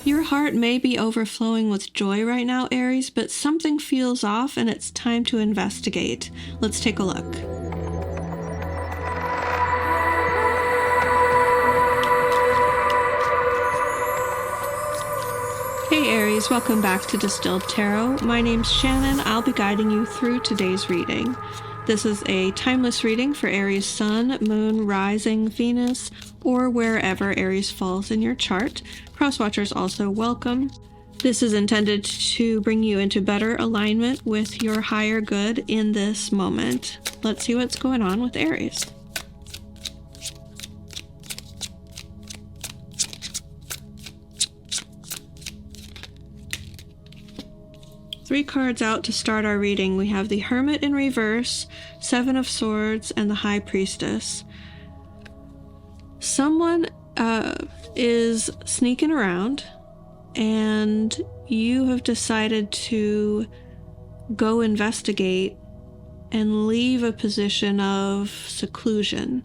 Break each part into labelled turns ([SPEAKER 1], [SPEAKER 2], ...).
[SPEAKER 1] Your heart may be overflowing with joy right now, Aries, but something feels off and it's time to investigate. Let's take a look. Hey Aries, welcome back to Distilled Tarot. My name's Shannon. I'll be guiding you through today's reading. This is a timeless reading for Aries Sun, Moon, Rising, Venus, or wherever Aries falls in your chart. Crosswatchers also welcome. This is intended to bring you into better alignment with your higher good in this moment. Let's see what's going on with Aries. Three cards out to start our reading. We have the Hermit in reverse, Seven of Swords, and the High Priestess. Someone is sneaking around, and you have decided to go investigate and leave a position of seclusion.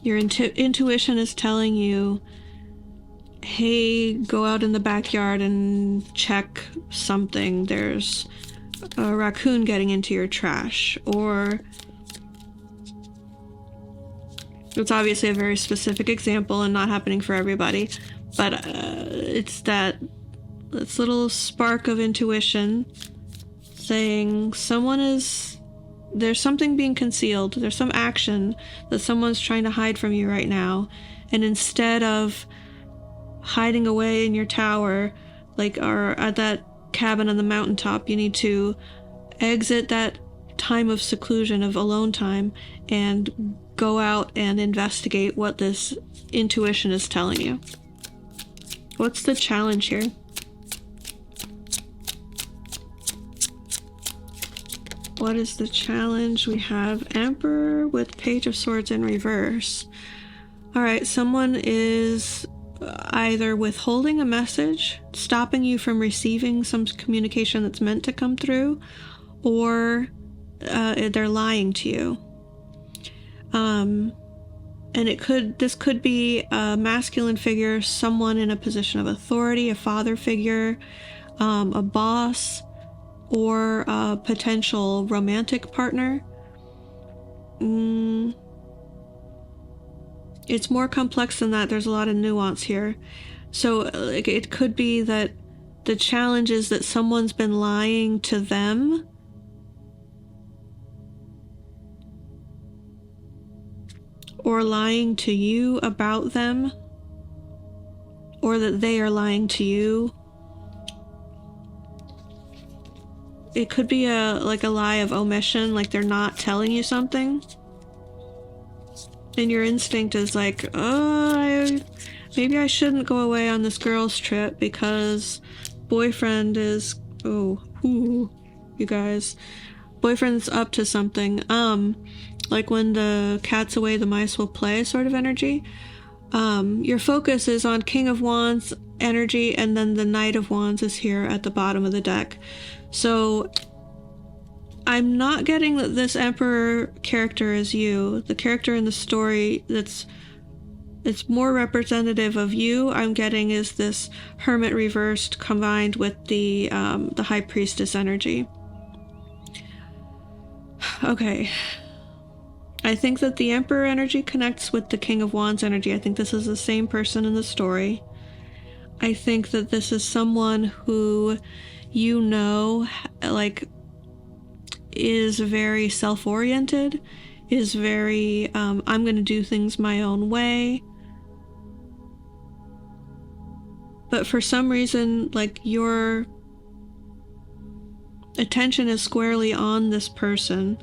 [SPEAKER 1] Your intuition is telling you, hey, go out in the backyard and check something. There's a raccoon getting into your trash. Or it's obviously a very specific example and not happening for everybody, but it's this little spark of intuition saying there's something being concealed. There's some action that someone's trying to hide from you right now. And instead of hiding away in your tower, or at that cabin on the mountaintop, you need to exit that time of seclusion, of alone time, and go out and investigate what this intuition is telling you. What's the challenge here? What is the challenge? We have Emperor with Page of Swords in reverse. All right, someone is either withholding a message, stopping you from receiving some communication that's meant to come through, or they're lying to you. And this could be a masculine figure, someone in a position of authority, a father figure, a boss, or a potential romantic partner. It's more complex than that. There's a lot of nuance here. So it could be that the challenge is that someone's been lying to them, or lying to you about them, or that they are lying to you. It could be a lie of omission, like they're not telling you something. And your instinct is like, maybe I shouldn't go away on this girls' trip because boyfriend is, you guys, boyfriend's up to something. Like when the cat's away, the mice will play sort of energy. Your focus is on King of Wands energy, and then the Knight of Wands is here at the bottom of the deck. So I'm not getting that this Emperor character is you. The character in the story it's more representative of you, I'm getting, is this Hermit reversed combined with the High Priestess energy. Okay. I think that the Emperor energy connects with the King of Wands energy. I think this is the same person in the story. I think that this is someone who, is very self-oriented, is very, I'm going to do things my own way. But for some reason, your attention is squarely on this person.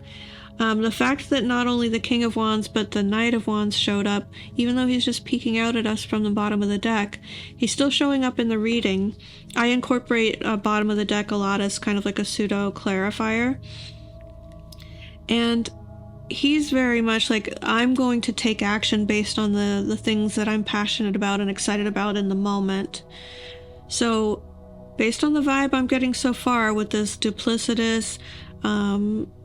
[SPEAKER 1] The fact that not only the King of Wands, but the Knight of Wands showed up, even though he's just peeking out at us from the bottom of the deck, he's still showing up in the reading. I incorporate bottom of the deck a lot as kind of like a pseudo clarifier. And he's very much like, I'm going to take action based on the things that I'm passionate about and excited about in the moment. So based on the vibe I'm getting so far with this duplicitous,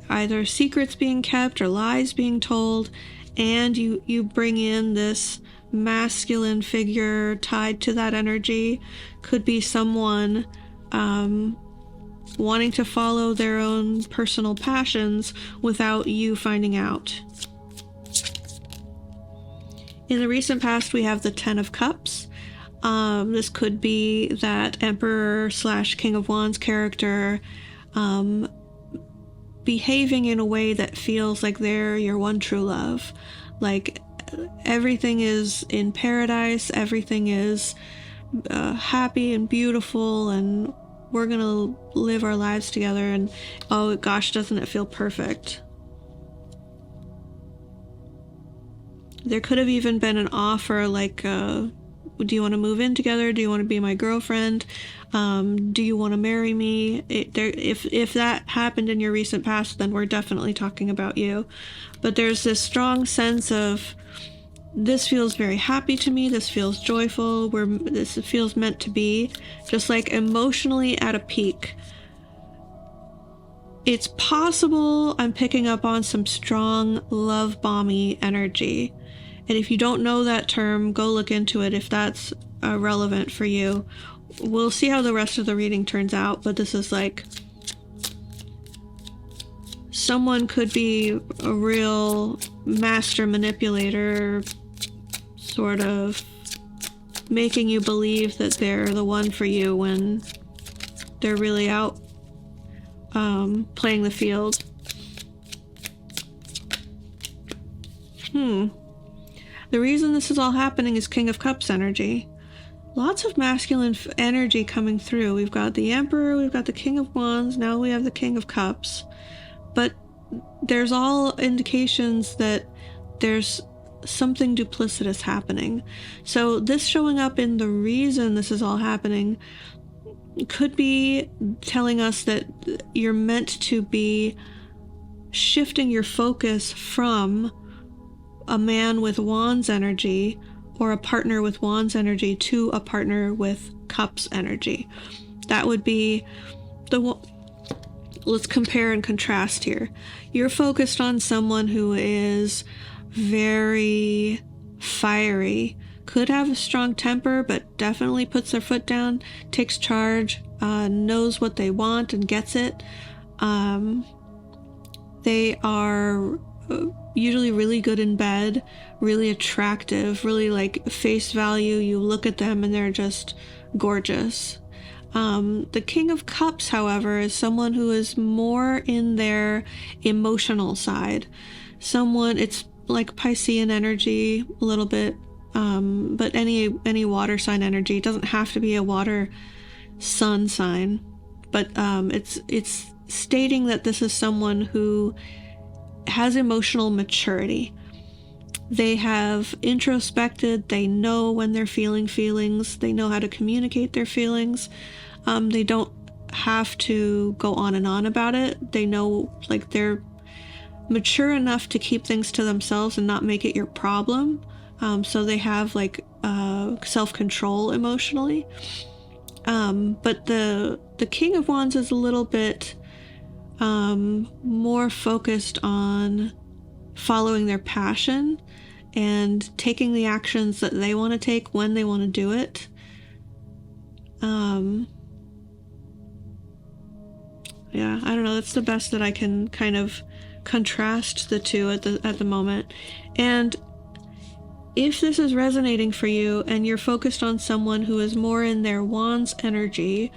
[SPEAKER 1] either secrets being kept or lies being told, and you bring in this masculine figure tied to that energy. Could be someone wanting to follow their own personal passions without you finding out. In the recent past, we have the Ten of Cups. This could be that Emperor / King of Wands character behaving in a way that feels like they're your one true love. Like everything is in paradise, everything is happy and beautiful, and we're gonna live our lives together, and oh gosh, doesn't it feel perfect? There could have even been an offer like, do you want to move in together? Do you want to be my girlfriend? Do you want to marry me? If that happened in your recent past, then we're definitely talking about you. But there's this strong sense of, this feels very happy to me, this feels joyful, this feels meant to be, just like emotionally at a peak. It's possible I'm picking up on some strong love bomby energy. And if you don't know that term, go look into it if that's relevant for you. We'll see how the rest of the reading turns out, but this is like, someone could be a real master manipulator, sort of making you believe that they're the one for you when they're really out playing the field. The reason this is all happening is King of Cups energy. Lots of masculine energy coming through. We've got the Emperor, we've got the King of Wands, now we have the King of Cups. But there's all indications that there's something duplicitous happening. So this showing up in the reason this is all happening could be telling us that you're meant to be shifting your focus from a man with Wands energy or a partner with Wands energy to a partner with Cups energy. That would be let's compare and contrast here. You're focused on someone who is very fiery, could have a strong temper, but definitely puts their foot down, takes charge, knows what they want and gets it. They are usually really good in bed, really attractive, really like face value. You look at them and they're just gorgeous. The King of Cups, however, is someone who is more in their emotional side. It's like Piscean energy a little bit, but any water sign energy. It doesn't have to be a water sun sign, but it's stating that this is someone who has emotional maturity. They have introspected, they know when they're feeling feelings, they know how to communicate their feelings. They don't have to go on and on about it. They know, like, they're mature enough to keep things to themselves and not make it your problem. So they have like self-control emotionally. But the King of Wands is a little bit more focused on following their passion and taking the actions that they want to take when they want to do it. Yeah, I don't know. That's the best that I can kind of contrast the two at the moment. And if this is resonating for you and you're focused on someone who is more in their Wands energy,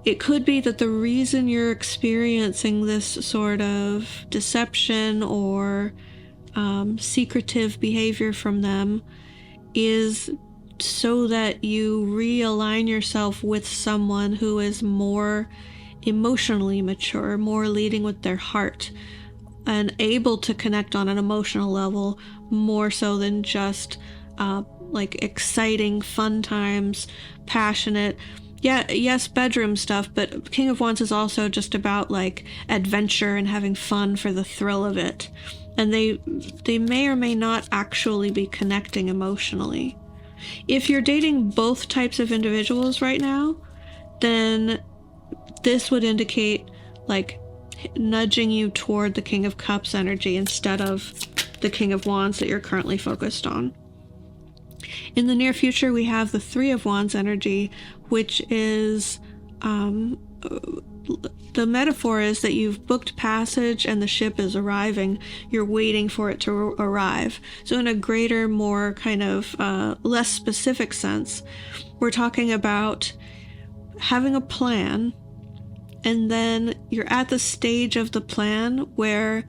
[SPEAKER 1] it could be that the reason you're experiencing this sort of deception or secretive behavior from them is so that you realign yourself with someone who is more emotionally mature, more leading with their heart, and able to connect on an emotional level more so than just like exciting, fun times, passionate. Yeah, yes, bedroom stuff, but King of Wands is also just about like adventure and having fun for the thrill of it. And they may or may not actually be connecting emotionally. If you're dating both types of individuals right now, then this would indicate like nudging you toward the King of Cups energy instead of the King of Wands that you're currently focused on. In the near future, we have the Three of Wands energy, which is the metaphor is that you've booked passage and the ship is arriving. You're waiting for it to arrive. So in a greater, more kind of less specific sense, we're talking about having a plan, and then you're at the stage of the plan where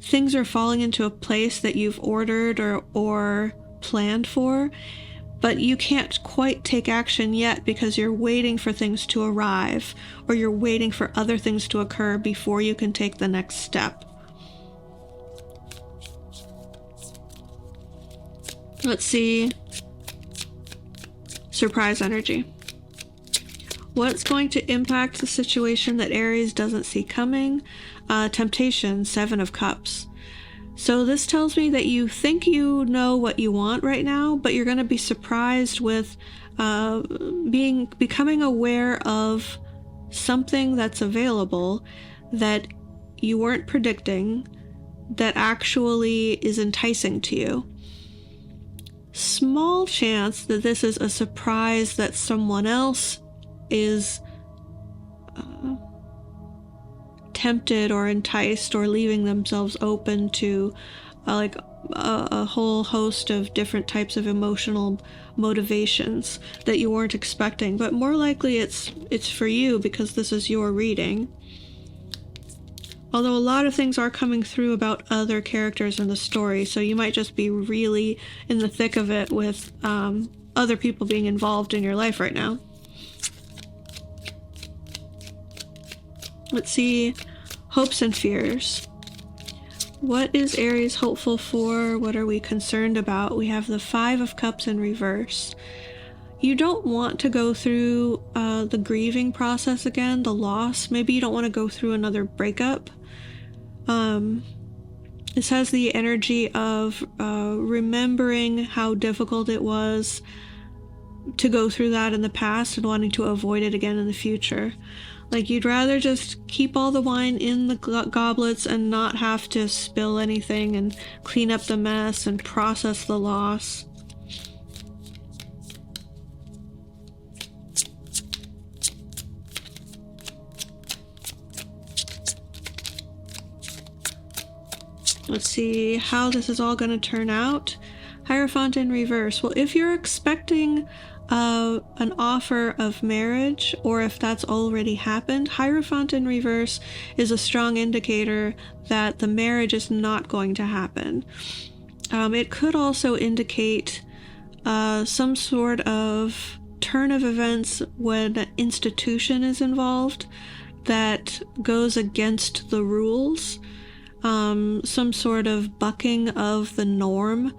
[SPEAKER 1] things are falling into a place that you've ordered or planned for, but you can't quite take action yet because you're waiting for things to arrive, or you're waiting for other things to occur before you can take the next step. Let's see. Surprise energy. What's going to impact the situation that Aries doesn't see coming? Temptation, Seven of Cups. So this tells me that you think you know what you want right now, but you're going to be surprised with becoming aware of something that's available that you weren't predicting, that actually is enticing to you. Small chance that this is a surprise that someone else is tempted or enticed or leaving themselves open to a whole host of different types of emotional motivations that you weren't expecting, but more likely it's for you because this is your reading. Although a lot of things are coming through about other characters in the story, so you might just be really in the thick of it with other people being involved in your life right now. Let's see. Hopes and fears. What is Aries hopeful for? What are we concerned about? We have the Five of Cups in reverse. You don't want to go through the grieving process again, the loss. Maybe you don't want to go through another breakup. This has the energy of remembering how difficult it was to go through that in the past and wanting to avoid it again in the future. Like, you'd rather just keep all the wine in the goblets and not have to spill anything and clean up the mess and process the loss. Let's see how this is all going to turn out. Hierophant in reverse. Well, if you're expecting an offer of marriage, or if that's already happened, Hierophant in reverse is a strong indicator that the marriage is not going to happen. It could also indicate some sort of turn of events when an institution is involved that goes against the rules, some sort of bucking of the norm.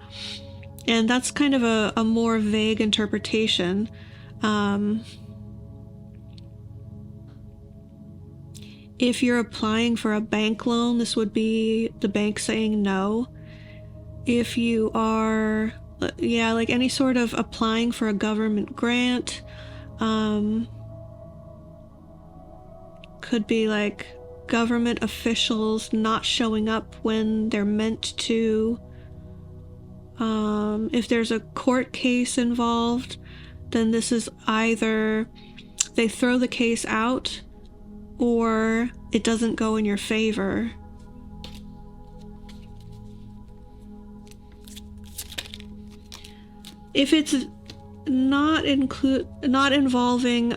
[SPEAKER 1] And that's kind of a more vague interpretation. If you're applying for a bank loan, this would be the bank saying no. If you are, like any sort of applying for a government grant, could be like government officials not showing up when they're meant to. If there's a court case involved, then this is either they throw the case out or it doesn't go in your favor. If it's not involving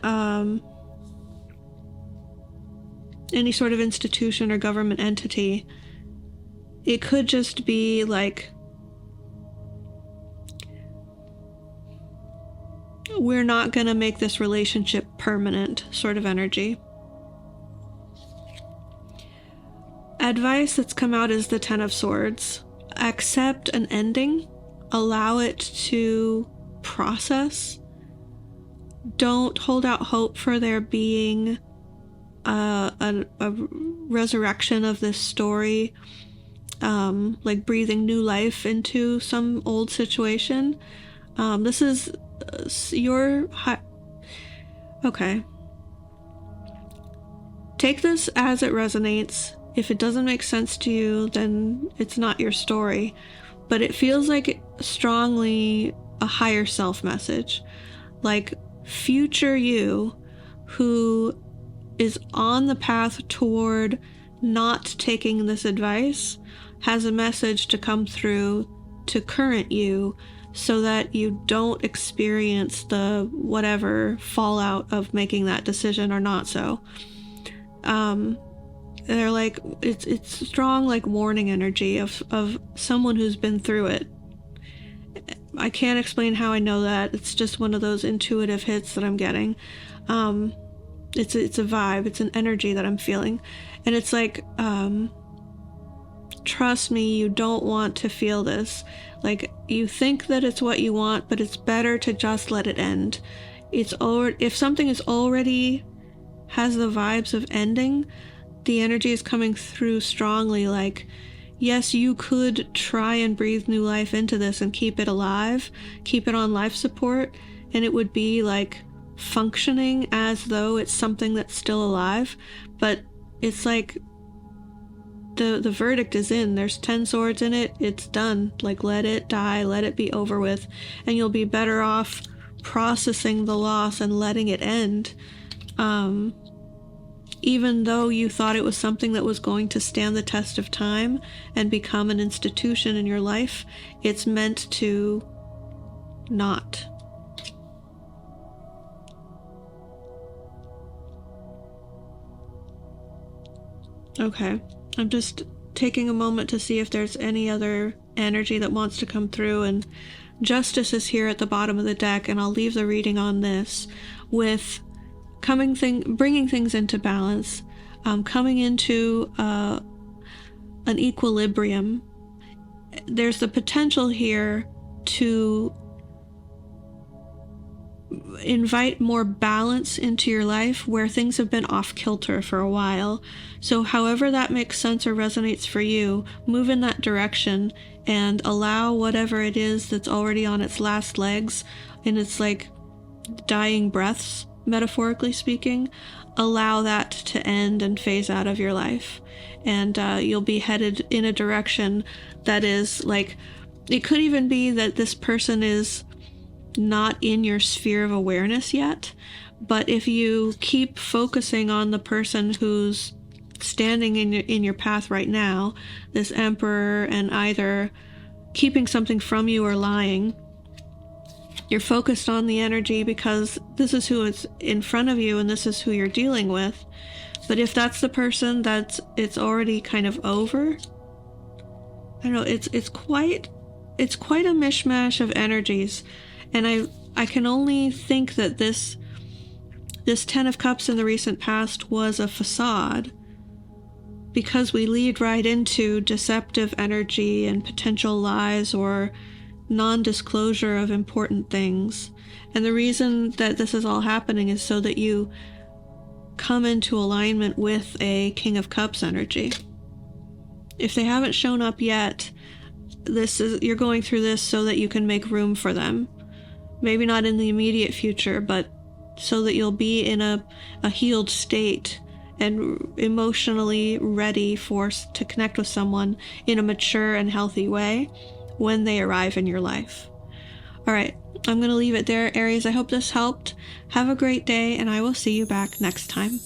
[SPEAKER 1] any sort of institution or government entity, it could just be like, we're not going to make this relationship permanent sort of energy. Advice that's come out is the Ten of Swords. Accept an ending. Allow it to process. Don't hold out hope for there being a resurrection of this story, like breathing new life into some old situation. This is okay. Take this as it resonates. If it doesn't make sense to you, then it's not your story. But it feels like strongly a higher self message. Like future you who is on the path toward not taking this advice has a message to come through to current you so that you don't experience the whatever fallout of making that decision or not so. They're like, it's strong, like warning energy of someone who's been through it. I can't explain how I know that. It's just one of those intuitive hits that I'm getting. It's a vibe. It's an energy that I'm feeling. And it's like, trust me, you don't want to feel this. Like, you think that it's what you want, but it's better to just let it end. If something is already has the vibes of ending, the energy is coming through strongly. Like, yes, you could try and breathe new life into this and keep it alive, keep it on life support, and it would be like functioning as though it's something that's still alive. But it's like the verdict is in. There's 10 swords in it. It's done. Like, let it die, let it be over with, and you'll be better off processing the loss and letting it end. Even though you thought it was something that was going to stand the test of time and become an institution in your life, it's meant to not. Okay, I'm just taking a moment to see if there's any other energy that wants to come through, and Justice is here at the bottom of the deck, and I'll leave the reading on this with bringing things into balance, coming into an equilibrium. There's the potential here to invite more balance into your life where things have been off kilter for a while. So however that makes sense or resonates for you, move in that direction and allow whatever it is that's already on its last legs, and it's like dying breaths, metaphorically speaking, allow that to end and phase out of your life. And you'll be headed in a direction that is like, it could even be that this person is not in your sphere of awareness yet, but if you keep focusing on the person who's standing in your path right now, this Emperor, and either keeping something from you or lying, you're focused on the energy because this is who is in front of you and this is who you're dealing with. But if that's the person that's it's already kind of over, I don't know, it's quite a mishmash of energies. And I can only think that this 10 of Cups in the recent past was a facade, because we lead right into deceptive energy and potential lies or non-disclosure of important things. And the reason that this is all happening is so that you come into alignment with a King of Cups energy. If they haven't shown up yet, you're going through this so that you can make room for them. Maybe not in the immediate future, but so that you'll be in a healed state and emotionally ready to connect with someone in a mature and healthy way when they arrive in your life. All right, I'm going to leave it there, Aries. I hope this helped. Have a great day, and I will see you back next time.